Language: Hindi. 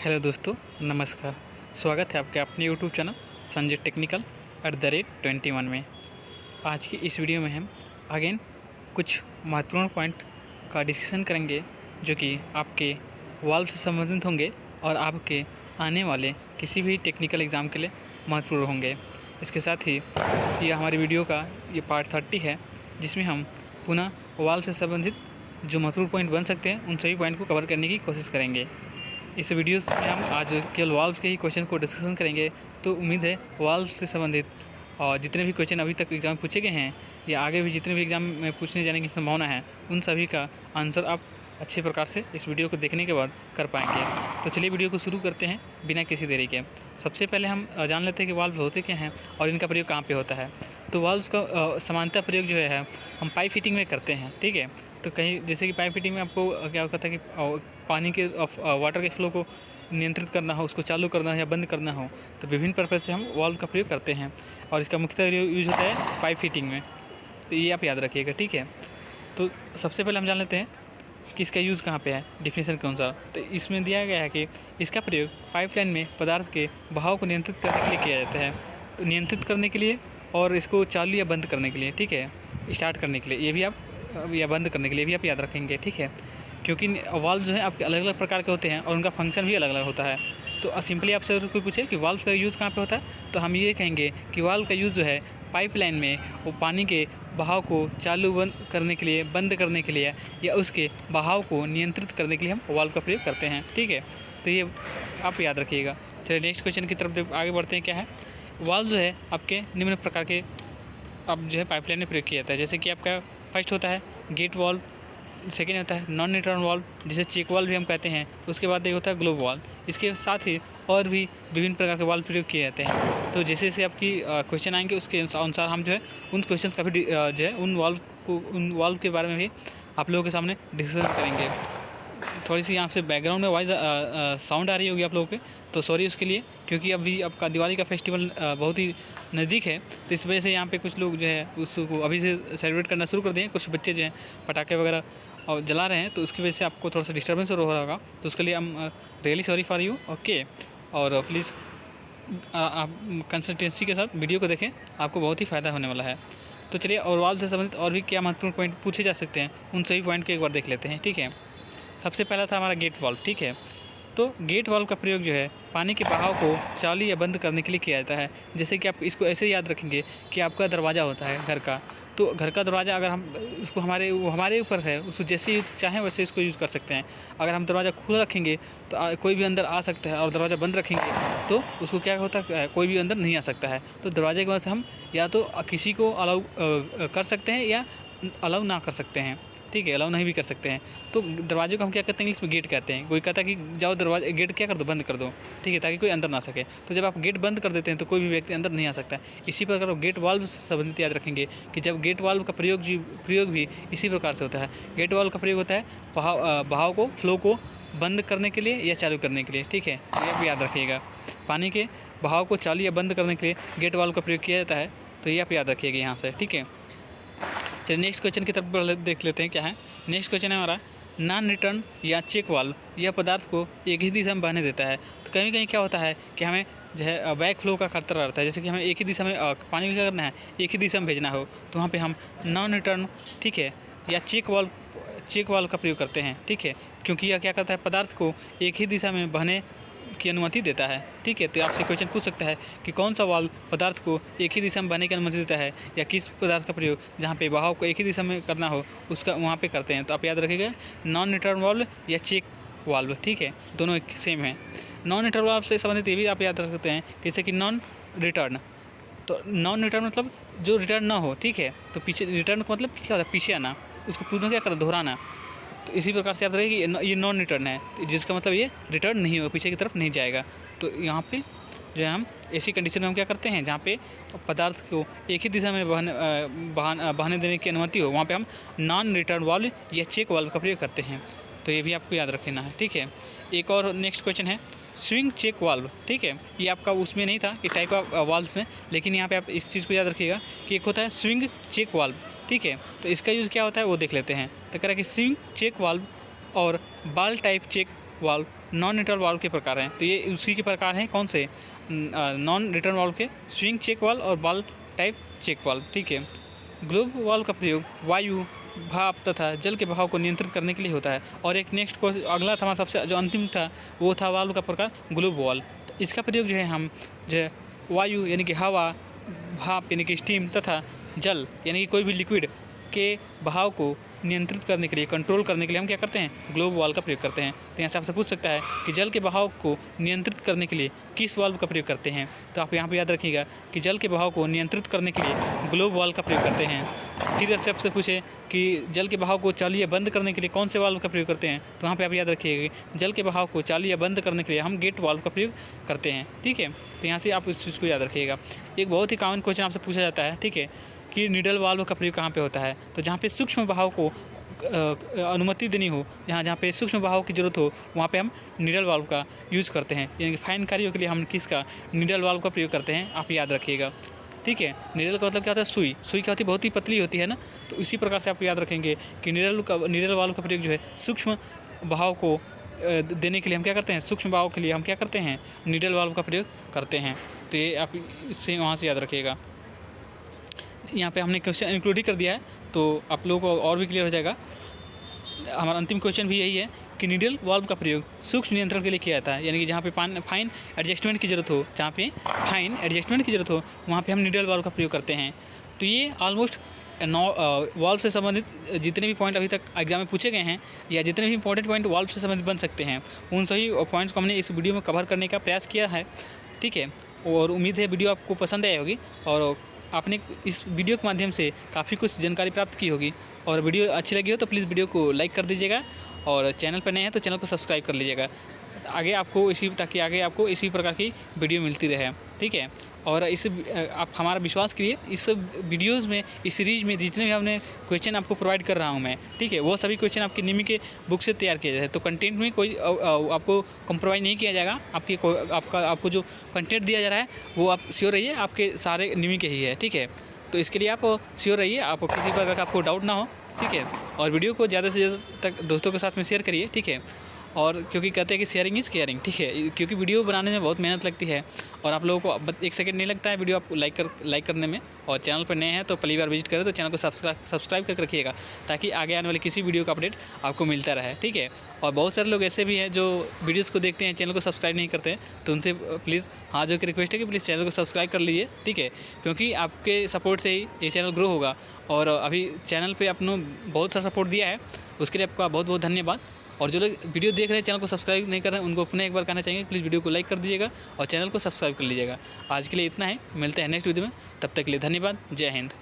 हेलो दोस्तों, नमस्कार। स्वागत है आपके अपने यूट्यूब चैनल संजय टेक्निकल @21 में। आज की इस वीडियो में हम अगेन कुछ महत्वपूर्ण पॉइंट का डिस्कशन करेंगे जो कि आपके वाल्व से संबंधित होंगे और आपके आने वाले किसी भी टेक्निकल एग्ज़ाम के लिए महत्वपूर्ण होंगे। इसके साथ ही यह हमारी वीडियो का ये पार्ट 30 है, जिसमें हम पुनः वाल्व से संबंधित जो महत्वपूर्ण पॉइंट बन सकते हैं उन सभी पॉइंट को कवर करने की कोशिश करेंगे। इस वीडियोस में हम आज केवल वाल्व के ही क्वेश्चन को डिस्कशन करेंगे, तो उम्मीद है वाल्व से संबंधित और जितने भी क्वेश्चन अभी तक एग्ज़ाम पूछे गए हैं या आगे भी जितने भी एग्ज़ाम में पूछने जाने की संभावना है, उन सभी का आंसर आप अच्छे प्रकार से इस वीडियो को देखने के बाद कर पाएंगे। तो चलिए वीडियो को शुरू करते हैं बिना किसी देरी के। सबसे पहले हम जान लेते हैं कि वाल्व होते क्या हैं और इनका प्रयोग कहाँ पे होता है। तो वाल्व का सामान्यतः प्रयोग जो है हम पाइप फिटिंग में करते हैं, ठीक है। तो कहीं जैसे कि पाइप फिटिंग में आपको क्या होता है कि पानी के वाटर के फ्लो को नियंत्रित करना हो, उसको चालू करना हो या बंद करना हो, तो विभिन्न पर्पज़ से हम वाल्व का प्रयोग करते हैं और इसका मुख्यतः यूज़ होता है पाइप फिटिंग में। तो ये आप याद रखिएगा, ठीक है। तो सबसे पहले हम जान लेते हैं कि इसका यूज़ कहाँ पे है डेफिनेशन के अनुसार। तो इसमें दिया गया है कि इसका प्रयोग पाइपलाइन में पदार्थ के बहाव को नियंत्रित करने के लिए किया जाता है। तो नियंत्रित करने के लिए और इसको चालू या बंद करने के लिए, ठीक है, स्टार्ट करने के लिए ये भी आप या बंद करने के लिए भी आप याद रखेंगे, ठीक है। क्योंकि वाल्व जो है आपके अलग अलग प्रकार के होते हैं और उनका फंक्शन भी अलग अलग होता है। तो सिंपली आपसे कोई पूछे कि वाल्व का यूज़ कहाँ पे होता है, तो हम ये कहेंगे कि वाल्व का यूज़ जो है पाइपलाइन में वो पानी के बहाव को चालू बंद करने के लिए, बंद करने के लिए या उसके बहाव को नियंत्रित करने के लिए हम वाल्व का प्रयोग करते हैं, ठीक है। तो ये आप याद रखिएगा। चलिए नेक्स्ट क्वेश्चन की तरफ आगे बढ़ते हैं। क्या है, वाल्व जो है आपके निम्न प्रकार के अब जो है पाइपलाइन में प्रयोग किया जाता है। जैसे कि आपका फर्स्ट होता है गेट वाल्व, सेकेंड होता है नॉन रिटर्न वाल्व जिसे चेक वाल्व भी हम कहते हैं, उसके बाद एक होता है ग्लोब वाल्व। इसके साथ ही और भी विभिन्न प्रकार के वाल्व प्रयोग किए जाते हैं। तो जैसे जैसे आपकी क्वेश्चन आएंगे उसके अनुसार हम जो है उन क्वेश्चन का भी जो है उन वाल्व के बारे में भी आप लोगों के सामने डिस्कशन करेंगे। थोड़ी सी यहाँ से बैकग्राउंड में वॉइस साउंड आ रही होगी आप लोगों के, तो सॉरी उसके लिए, क्योंकि अभी आपका दिवाली का फेस्टिवल बहुत ही नज़दीक है। तो इस वजह से यहाँ पे कुछ लोग जो है उसको अभी से सेलिब्रेट करना शुरू कर दिए हैं। कुछ बच्चे जो हैं पटाखे वगैरह और जला रहे हैं, तो उसकी वजह से आपको थोड़ा सा डिस्टर्बेंस हो रहा होगा। तो उसके लिए हम really sorry for you, okay. और प्लीज़ आप कंसिस्टेंसी के साथ वीडियो को देखें, आपको बहुत ही फ़ायदा होने वाला है। तो चलिए, और वाल्व से संबंधित और भी क्या महत्वपूर्ण पॉइंट पूछे जा सकते हैं, उन सभी पॉइंट को एक बार देख लेते हैं, ठीक है। सबसे पहला था हमारा गेट वाल्व, ठीक है। तो गेट वाल्व का प्रयोग जो है पानी के बहाव को चालू या बंद करने के लिए किया जाता है। जैसे कि आप इसको ऐसे याद रखेंगे कि आपका दरवाज़ा होता है घर का, तो घर का दरवाज़ा अगर हम उसको हमारे ऊपर है, उसको जैसे चाहें वैसे इसको यूज़ कर सकते हैं। अगर हम दरवाज़ा खुला रखेंगे तो कोई भी अंदर आ सकता है, और दरवाज़ा बंद रखेंगे तो उसको क्या होता है, कोई भी अंदर नहीं आ सकता है। तो दरवाजे की वजह से हम या तो किसी को अलाउ कर सकते हैं या अलाउ ना कर सकते हैं, ठीक है, अलाउ नहीं भी कर सकते हैं। तो दरवाजे को हम क्या कहते हैं, इंग्लिश में गेट कहते हैं। कोई कहता है कि जाओ दरवाजा गेट क्या कर दो, बंद कर दो, ठीक है, ताकि कोई अंदर ना सके। तो जब आप गेट बंद कर देते हैं तो कोई भी व्यक्ति अंदर नहीं आ सकता है। इसी प्रकार आप गेट वाल्व से संबंधित याद रखेंगे कि जब गेट वाल्व का प्रयोग भी इसी प्रकार से होता है। गेट वाल्व का प्रयोग होता है बहाव को, फ्लो को बंद करने के लिए या चालू करने के लिए, ठीक है। ये आप याद रखिएगा, पानी के बहाव को चालू या बंद करने के लिए गेट वाल्व का प्रयोग किया जाता है। तो ये आप याद रखिएगा यहाँ से, ठीक है। चलिए नेक्स्ट क्वेश्चन की तरफ देख लेते हैं। क्या है, नेक्स्ट क्वेश्चन है हमारा नॉन रिटर्न या चेक वाल्व। यह पदार्थ को एक ही दिशा में बहने देता है। तो कहीं कहीं क्या होता है कि हमें जो है बैक फ्लो का खतरा रहता है। जैसे कि हमें एक ही दिशा में पानी क्या करना है, एक ही दिशा में भेजना हो, तो वहाँ पे हम नॉन रिटर्न, ठीक है, या चेक वाल्व का प्रयोग करते हैं, ठीक है। क्योंकि यह क्या करता है, पदार्थ को एक ही दिशा में बहने की अनुमति देता है, ठीक है। तो आपसे क्वेश्चन पूछ सकता है कि कौन सा वाल्व पदार्थ को एक ही दिशा में बहने की अनुमति देता है, या किस पदार्थ का प्रयोग जहाँ पे बहाव को एक ही दिशा में करना हो उसका वहाँ पे करते हैं। तो आप याद रखिएगा नॉन रिटर्न वाल्व या चेक वाल्व, ठीक है, दोनों एक सेम है। नॉन रिटर्न वाल्व से संबंधित ये भी आप याद रख सकते हैं, जैसे कि नॉन रिटर्न। तो नॉन रिटर्न मतलब जो रिटर्न ना हो, ठीक है। तो पीछे रिटर्न का मतलब क्या होता है, पीछे आना, उसको पूर्ण क्या करना, दोहराना। तो इसी प्रकार से याद रखें कि ये नॉन रिटर्न है, जिसका मतलब ये रिटर्न नहीं होगा, पीछे की तरफ नहीं जाएगा। तो यहाँ पे जो है हम ऐसी कंडीशन में हम क्या करते हैं, जहाँ पे पदार्थ को एक ही दिशा में बहने देने की अनुमति हो, वहाँ पे हम नॉन रिटर्न वाल्व या चेक वाल्व का प्रयोग करते हैं। तो ये भी आपको याद रखना है, ठीक है। एक और नेक्स्ट क्वेश्चन है स्विंग चेक वाल्व, ठीक है। ये आपका उसमें नहीं था कि टाइप ऑफ वाल्व में, लेकिन यहाँ पे आप इस चीज़ को याद रखिएगा कि एक होता है स्विंग चेक वाल्व, ठीक है। तो इसका यूज़ क्या होता है वो देख लेते हैं। तो कह रहा है कि स्विंग चेक वाल्व और ball type check valve non return valve के प्रकार हैं। तो ये उसी के प्रकार हैं, कौन से, नॉन रिटर्न वाल्व के, स्विंग चेक वाल्व और बॉल टाइप चेक वाल्व। ठीक है। ग्लोब वाल्व का प्रयोग वायु, भाप तथा जल के बहाव को नियंत्रित करने के लिए होता है। और एक नेक्स्ट को अगला था, हमारा सबसे जो अंतिम था वो था वाल्व का प्रकार ग्लोब वाल्व। तो इसका प्रयोग जो है हम जो है वायु यानी कि हवा, भाप यानी कि स्टीम तथा जल यानी कि कोई भी लिक्विड के बहाव को नियंत्रित करने के लिए, कंट्रोल करने के लिए हम क्या करते हैं, ग्लोब वाल्व का प्रयोग करते हैं। तो यहाँ से आपसे पूछ सकता है कि जल के बहाव को नियंत्रित करने के लिए किस वाल्व का प्रयोग करते हैं। तो आप यहाँ पे याद रखिएगा कि जल के बहाव को नियंत्रित करने के लिए ग्लोब वाल्व का प्रयोग करते हैं। फिर आपसे पूछे कि जल के बहाव को चालू या बंद करने के लिए कौन से वाल्व का प्रयोग करते हैं, तो वहाँ पे आप याद रखिएगा कि जल के बहाव को चालू या बंद करने के लिए हम गेट वाल्व का प्रयोग करते हैं। ठीक है। तो यहाँ से आप इस चीज़ को याद रखिएगा। एक बहुत ही कॉमन क्वेश्चन आपसे पूछा जाता है, ठीक है, कि नीडल वाल्व का प्रयोग कहाँ पे होता है। तो जहाँ पे सूक्ष्म बहाव को अनुमति देनी हो, जहाँ पे सूक्ष्म बहाव की ज़रूरत हो, वहाँ पे हम नीडल वाल्व का यूज़ करते हैं। यानी कि फाइन कार्यों के लिए हम किसका, नीडल वाल्व का प्रयोग करते हैं, आप याद रखिएगा। ठीक है। नीडल का मतलब क्या होता है, सुई। सुई क्या होती है, बहुत ही पतली होती है ना। तो इसी प्रकार से आप याद रखेंगे कि नीडल वाल्व का प्रयोग जो है सूक्ष्म बहाव को देने के लिए हम क्या करते हैं, सूक्ष्म बहाव के लिए हम क्या करते हैं, नीडल वाल्व का प्रयोग करते हैं। तो ये आप इससे वहाँ से याद रखिएगा। यहाँ पे हमने क्वेश्चन इंक्लूड ही कर दिया है, तो आप लोगों को और भी क्लियर हो जाएगा। हमारा अंतिम क्वेश्चन भी यही है कि नीडल वाल्व का प्रयोग सूक्ष्म नियंत्रण के लिए किया जाता है। यानी कि जहाँ पे फाइन एडजस्टमेंट की ज़रूरत हो, जहाँ पे फाइन एडजस्टमेंट की ज़रूरत हो, वहाँ पे हम नीडल वाल्व का प्रयोग करते हैं। तो ये ऑलमोस्ट वाल्व से संबंधित जितने भी पॉइंट अभी तक एग्जाम में पूछे गए हैं, या जितने भी इंपॉर्टेंट पॉइंट वाल्व से संबंधित बन सकते हैं, उन सभी पॉइंट्स को हमने इस वीडियो में कवर करने का प्रयास किया है। ठीक है। और उम्मीद है वीडियो आपको पसंद आई होगी और आपने इस वीडियो के माध्यम से काफ़ी कुछ जानकारी प्राप्त की होगी। और वीडियो अच्छी लगी हो तो प्लीज़ वीडियो को लाइक कर दीजिएगा, और चैनल पर नए हैं तो चैनल को सब्सक्राइब कर लीजिएगा, ताकि आगे आपको इसी प्रकार की वीडियो मिलती रहे। ठीक है। और आप हमारा विश्वास करिए, इस वीडियोज़ में, इस सीरीज़ में जितने भी हमने क्वेश्चन आपको प्रोवाइड कर रहा हूँ मैं, ठीक है, वो सभी क्वेश्चन आपके निमी के बुक से तैयार किए जाते हैं। तो कंटेंट में कोई आपको कॉम्प्रोमाइज़ नहीं किया जाएगा। आपको जो कंटेंट दिया जा रहा है वो आप श्योर रहिए आपके सारे निमी के ही है। ठीक है। तो इसके लिए आप श्योर रहिए, आप किसी प्रकार का आपको डाउट ना हो। ठीक है। और वीडियो को ज़्यादा से ज़्यादा तक दोस्तों के साथ में शेयर करिए। ठीक है। और क्योंकि कहते हैं कि शेयरिंग इज़ केयरिंग। ठीक है। क्योंकि वीडियो बनाने में बहुत मेहनत लगती है और आप लोगों को एक सेकंड नहीं लगता है वीडियो आप लाइक करने में। और चैनल पर नए हैं तो पहली बार विजिट करें तो चैनल को सब्सक्राइब करके रखिएगा, ताकि आगे आने वाले किसी वीडियो का अपडेट आपको मिलता रहे। ठीक है। और बहुत सारे लोग ऐसे भी हैं जो वीडियोज़ को देखते हैं, चैनल को सब्सक्राइब नहीं करते हैं, तो उनसे प्लीज़ हाथ जोड़ के रिक्वेस्ट है कि प्लीज़ चैनल को सब्सक्राइब कर लीजिए। ठीक है। क्योंकि आपके सपोर्ट से ही ये चैनल ग्रो होगा। और अभी चैनल पे आपने बहुत सा सपोर्ट दिया है, उसके लिए आपका बहुत बहुत धन्यवाद। और जो लोग वीडियो देख रहे हैं चैनल को सब्सक्राइब नहीं कर रहे हैं, उनको पुनः एक बार कहना चाहेंगे प्लीज़ वीडियो को लाइक कर दीजिएगा और चैनल को सब्सक्राइब कर लीजिएगा। आज के लिए इतना ही, मिलते हैं नेक्स्ट वीडियो में, तब तक के लिए धन्यवाद। जय हिंद।